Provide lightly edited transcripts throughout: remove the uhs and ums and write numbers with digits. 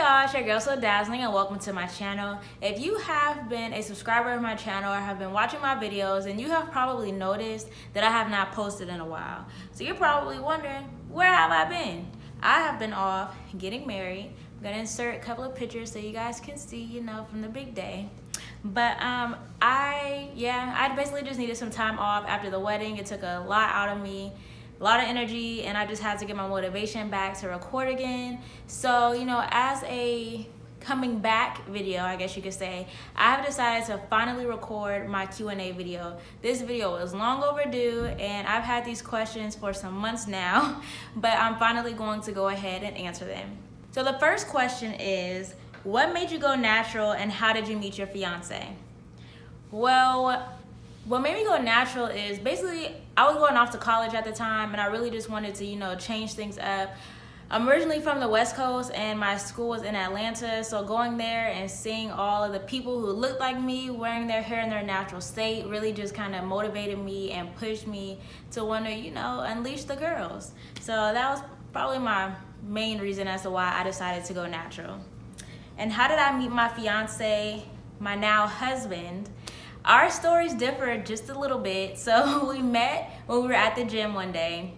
y'all, it's your girl So Dazzling and welcome to my channel. If you have been a subscriber of my channel or have been watching my videos, then you have probably noticed that I have not posted in a while. So you're probably wondering, where have I been? I have been off getting married. I'm gonna insert a couple of pictures so you guys can see, you know, from the big day. But I basically just needed some time off after the wedding. It took a lot out of me, a lot of energy, and I just had to get my motivation back to record again. So, you know, as a coming back video, I guess you could say, I have decided to finally record my Q&A video. This video was long overdue, and I've had these questions for some months now, but I'm finally going to go ahead and answer them. So the first question is, what made you go natural and how did you meet your fiance? Well, what made me go natural is basically I was going off to college at the time and I really just wanted to, you know, change things up. I'm originally from the West Coast and my school was in Atlanta, so going there and seeing all of the people who looked like me wearing their hair in their natural state really just kind of motivated me and pushed me to want to, you know, unleash the girls. So that was probably my main reason as to why I decided to go natural. And how did I meet my fiance, my now husband? Our stories differ just a little bit. So we met when we were at the gym one day,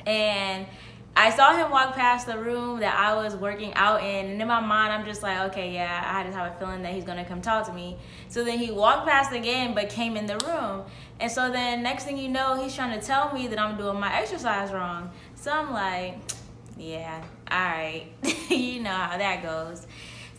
and I saw him walk past the room that I was working out in, and in my mind I'm just like, okay, yeah, I just have a feeling that he's gonna come talk to me. So then he walked past again but came in the room, and so then next thing you know, he's trying to tell me that I'm doing my exercise wrong. So I'm like, yeah, all right. You know how that goes.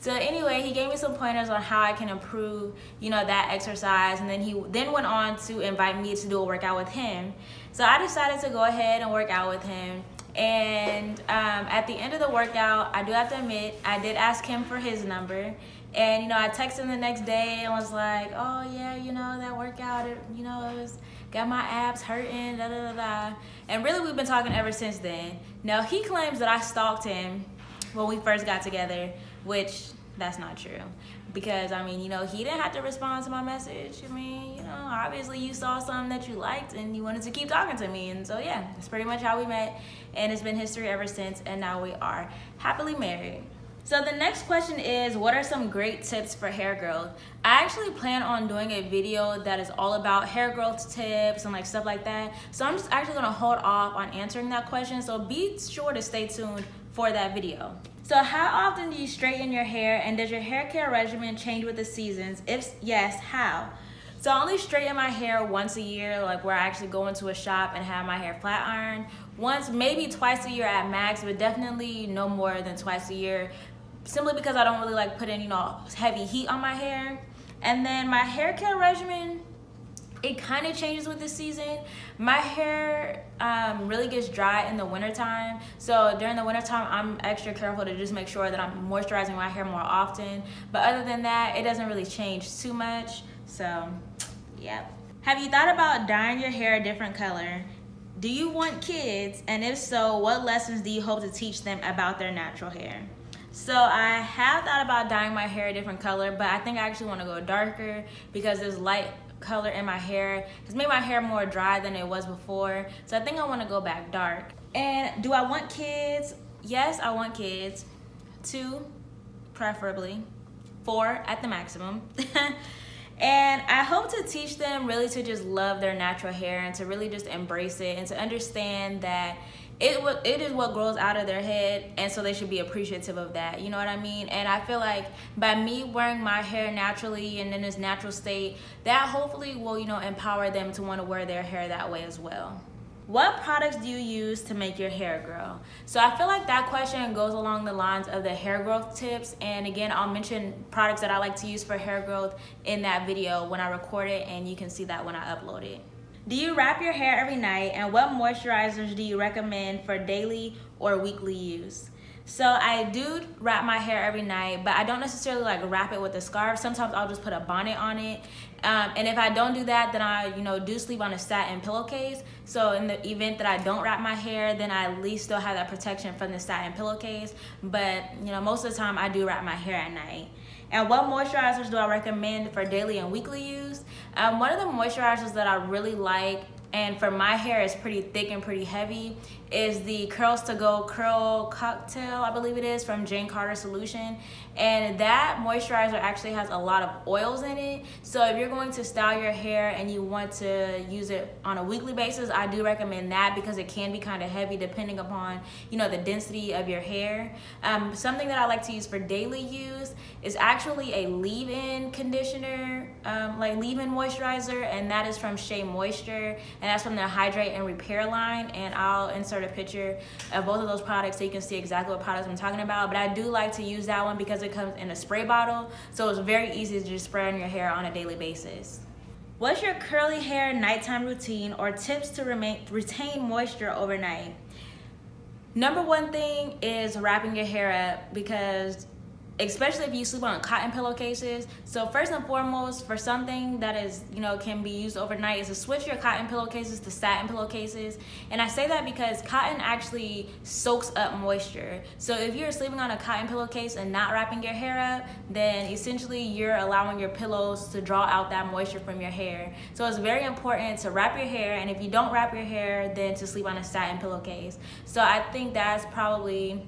So anyway, he gave me some pointers on how I can improve, you know, that exercise, and then he then went on to invite me to do a workout with him. So I decided to go ahead and work out with him. And at the end of the workout, I do have to admit, I did ask him for his number. And, you know, I texted him the next day and was like, oh yeah, you know, that workout, you know, it was, got my abs hurting, da da da da. And really we've been talking ever since then. Now he claims that I stalked him when we first got together, which that's not true, because I mean, you know, he didn't have to respond to my message. I mean, you know, obviously you saw something that you liked and you wanted to keep talking to me, and so yeah, that's pretty much how we met, and it's been history ever since, and now we are happily married. So the next question is, what are some great tips for hair growth? I actually plan on doing a video that is all about hair growth tips and like stuff like that, so I'm just actually gonna hold off on answering that question, so be sure to stay tuned for that video. So how often do you straighten your hair, and does your hair care regimen change with the seasons? If yes, how? So I only straighten my hair once a year, like where I actually go into a shop and have my hair flat ironed. Once, maybe twice a year at max, but definitely no more than twice a year, simply because I don't really like putting, you know, heavy heat on my hair. And then my hair care regimen, it kind of changes with the season. My hair really gets dry in the wintertime. So during the wintertime, I'm extra careful to just make sure that I'm moisturizing my hair more often. But other than that, it doesn't really change too much. So, yeah. Have you thought about dyeing your hair a different color? Do you want kids? And if so, what lessons do you hope to teach them about their natural hair? So I have thought about dyeing my hair a different color, but I think I actually want to go darker because this light color in my hair has made my hair more dry than it was before. So I think I want to go back dark. And do I want kids? Yes, I want kids. 2, preferably. 4 at the maximum. And I hope to teach them really to just love their natural hair and to really just embrace it and to understand that it is what grows out of their head, and so they should be appreciative of that, you know what I mean? And I feel like by me wearing my hair naturally and in its natural state, that hopefully will, you know, empower them to want to wear their hair that way as well. What products do you use to make your hair grow? So I feel like that question goes along the lines of the hair growth tips, and again, I'll mention products that I like to use for hair growth in that video when I record it, and you can see that when I upload it. Do you wrap your hair every night, and what moisturizers do you recommend for daily or weekly use? So I do wrap my hair every night, but I don't necessarily like wrap it with a scarf. Sometimes I'll just put a bonnet on it. And if I don't do that, then I, you know, do sleep on a satin pillowcase. So in the event that I don't wrap my hair, then I at least still have that protection from the satin pillowcase. But, you know, most of the time I do wrap my hair at night. And what moisturizers do I recommend for daily and weekly use? One of the moisturizers that I really like and for my hair it's pretty thick and pretty heavy, is the Curls to Go Curl Cocktail, I believe it is, from Jane Carter Solution. And that moisturizer actually has a lot of oils in it. So if you're going to style your hair and you want to use it on a weekly basis, I do recommend that, because it can be kind of heavy depending upon, you know, the density of your hair. Something that I like to use for daily use is actually a leave-in conditioner, like leave-in moisturizer, and that is from Shea Moisture, and that's from their Hydrate and Repair line. And I'll insert a picture of both of those products so you can see exactly what products I'm talking about. But I do like to use that one because it comes in a spray bottle, so it's very easy to just spray on your hair on a daily basis. What's your curly hair nighttime routine or tips to retain moisture overnight? Number one thing is wrapping your hair up, because especially if you sleep on cotton pillowcases. So first and foremost, for something that is, you know, can be used overnight, is to switch your cotton pillowcases to satin pillowcases. And I say that because cotton actually soaks up moisture. So if you're sleeping on a cotton pillowcase and not wrapping your hair up, then essentially you're allowing your pillows to draw out that moisture from your hair. So it's very important to wrap your hair, and if you don't wrap your hair, then to sleep on a satin pillowcase. So I think that's probably,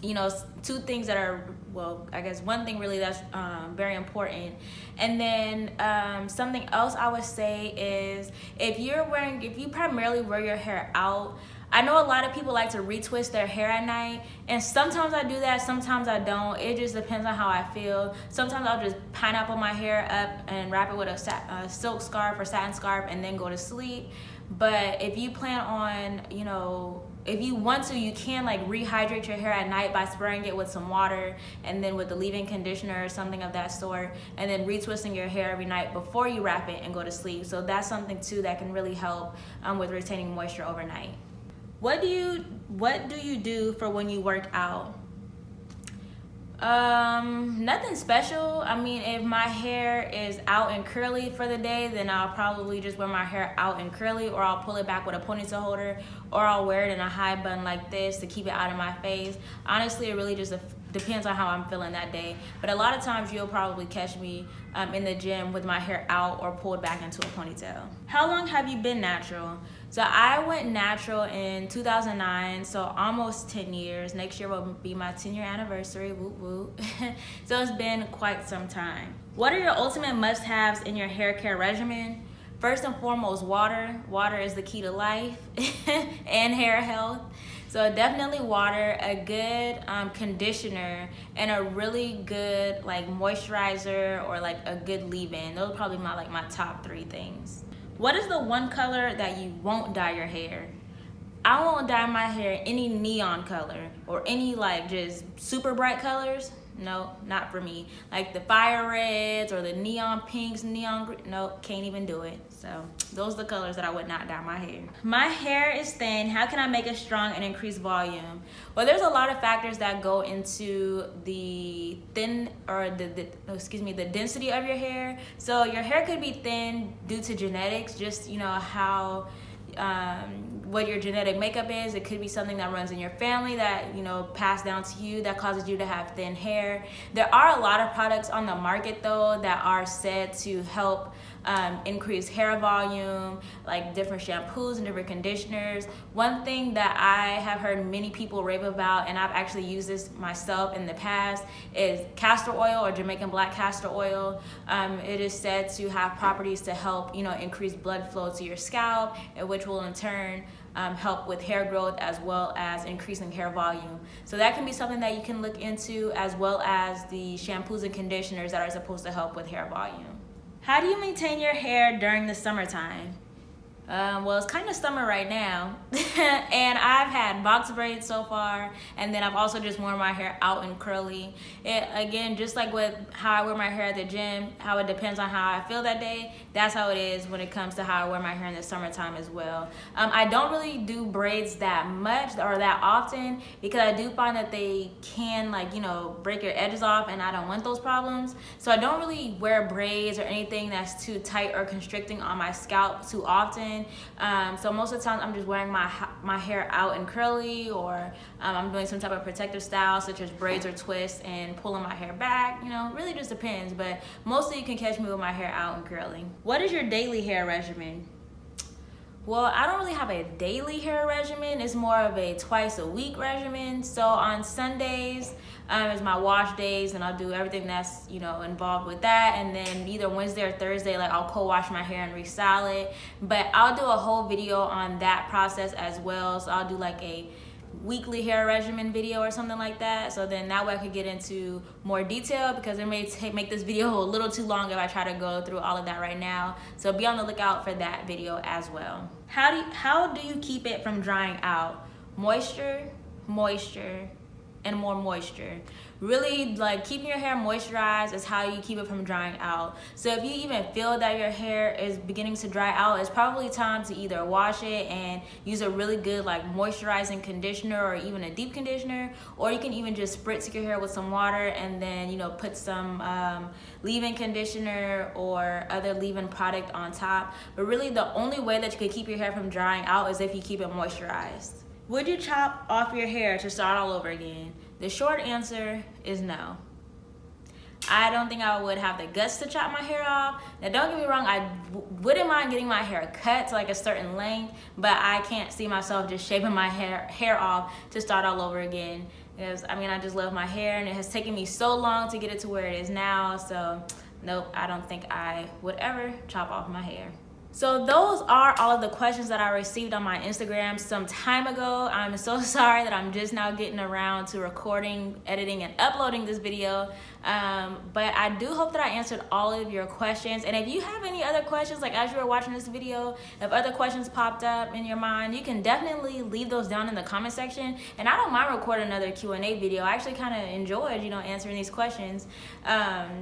you know, two things that are, well, I guess one thing really that's very important. And then something else I would say is, if you primarily wear your hair out, I know a lot of people like to retwist their hair at night, and sometimes I do that, sometimes I don't. It just depends on how I feel. Sometimes I'll just pineapple my hair up and wrap it with a silk scarf or satin scarf and then go to sleep. But if you plan on, you know, if you want to, you can like rehydrate your hair at night by spraying it with some water, and then with the leave-in conditioner or something of that sort, and then retwisting your hair every night before you wrap it and go to sleep. So that's something too that can really help with retaining moisture overnight. What do you do for when you work out? Nothing special. I mean, if my hair is out and curly for the day, then I'll probably just wear my hair out and curly, or I'll pull it back with a ponytail holder, or I'll wear it in a high bun like this to keep it out of my face. Honestly, it really just depends on how I'm feeling that day. But a lot of times you'll probably catch me in the gym with my hair out or pulled back into a ponytail. How long have you been natural? So I went natural in 2009, so almost 10 years. Next year will be my 10-year anniversary, whoop whoop. So it's been quite some time. What are your ultimate must-haves in your hair care regimen? First and foremost, water. Water is the key to life and hair health. So definitely water, a good conditioner, and a really good like moisturizer or like a good leave-in. Those are probably my top 3 things. What is the one color that you won't dye your hair? I won't dye my hair any neon color or any like just super bright colors. No, not for me. Like the fire reds or the neon pinks, neon green. No, can't even do it. So those are the colors that I would not dye my hair. My hair is thin. How can I make it strong and increase volume? Well, there's a lot of factors that go into the thin or the density of your hair. So your hair could be thin due to genetics, just, you know, how what your genetic makeup is. It could be something that runs in your family that, you know, passed down to you that causes you to have thin hair. There are a lot of products on the market though that are said to help increase hair volume, like different shampoos and different conditioners. One thing that I have heard many people rave about, and I've actually used this myself in the past, is castor oil or Jamaican black castor oil. It is said to have properties to help, you know, increase blood flow to your scalp, which will in turn help with hair growth as well as increasing hair volume. So that can be something that you can look into, as well as the shampoos and conditioners that are supposed to help with hair volume. How do you maintain your hair during the summertime? Well, it's kind of summer right now, and I've had box braids so far, and then I've also just worn my hair out and curly. Again, just like with how I wear my hair at the gym, how it depends on how I feel that day, that's how it is when it comes to how I wear my hair in the summertime as well. I don't really do braids that much or that often, because I do find that they can, like, you know, break your edges off, and I don't want those problems. So I don't really wear braids or anything that's too tight or constricting on my scalp too often. So most of the time I'm just wearing my hair out and curly, or I'm doing some type of protective style such as braids or twists and pulling my hair back. You know, really just depends, but mostly you can catch me with my hair out and curly. What is your daily hair regimen? Well, I don't really have a daily hair regimen. It's more of a twice a week regimen. So on Sundays is my wash days, and I'll do everything that's, you know, involved with that. And then either Wednesday or Thursday, like I'll co-wash my hair and restyle it. But I'll do a whole video on that process as well. So I'll do like a weekly hair regimen video or something like that, so then that way I could get into more detail, because it may make this video a little too long if I try to go through all of that right now. So be on the lookout for that video as well. How do you keep it from drying out? Moisture, moisture, and more moisture. Really, like, keeping your hair moisturized is how you keep it from drying out. So if you even feel that your hair is beginning to dry out, it's probably time to either wash it and use a really good like moisturizing conditioner or even a deep conditioner, or you can even just spritz your hair with some water and then, you know, put some leave-in conditioner or other leave-in product on top. But really the only way that you can keep your hair from drying out is if you keep it moisturized. Would you chop off your hair to start all over again? The short answer is no. I don't think I would have the guts to chop my hair off. Now don't get me wrong, I wouldn't mind getting my hair cut to like a certain length, but I can't see myself just shaving my hair off to start all over again. Because I mean, I just love my hair, and it has taken me so long to get it to where it is now. So nope, I don't think I would ever chop off my hair. So those are all of the questions that I received on my Instagram some time ago. I'm so sorry that I'm just now getting around to recording, editing, and uploading this video. But I do hope that I answered all of your questions. And if you have any other questions, like as you were watching this video, if other questions popped up in your mind, you can definitely leave those down in the comment section. And I don't mind recording another Q&A video. I actually kind of enjoyed, you know, answering these questions.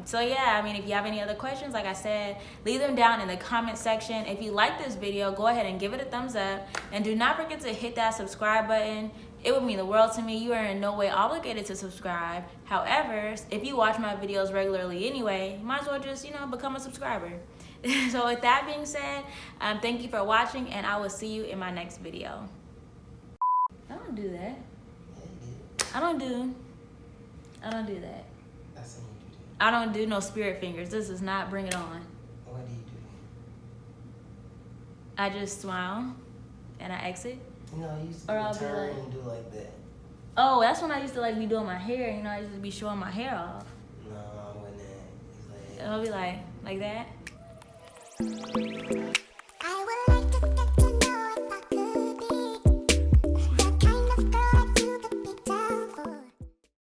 So yeah, I mean, if you have any other questions, like I said, leave them down in the comment section. If you like this video, go ahead and give it a thumbs up, and do not forget to hit that subscribe button. It would mean the world to me. You are in no way obligated to subscribe. However, if you watch my videos regularly anyway, you might as well just, you know, become a subscriber. So with that being said, thank you for watching, and I will see you in my next video. I don't do that. I don't do that. I don't do no spirit fingers. This is not Bring It On. What do you do? I just smile and I exit. No, you used to turn and do like that. Oh, that's when I used to like be doing my hair. You know, I used to be showing my hair off. No, I wouldn't. I'll be like that.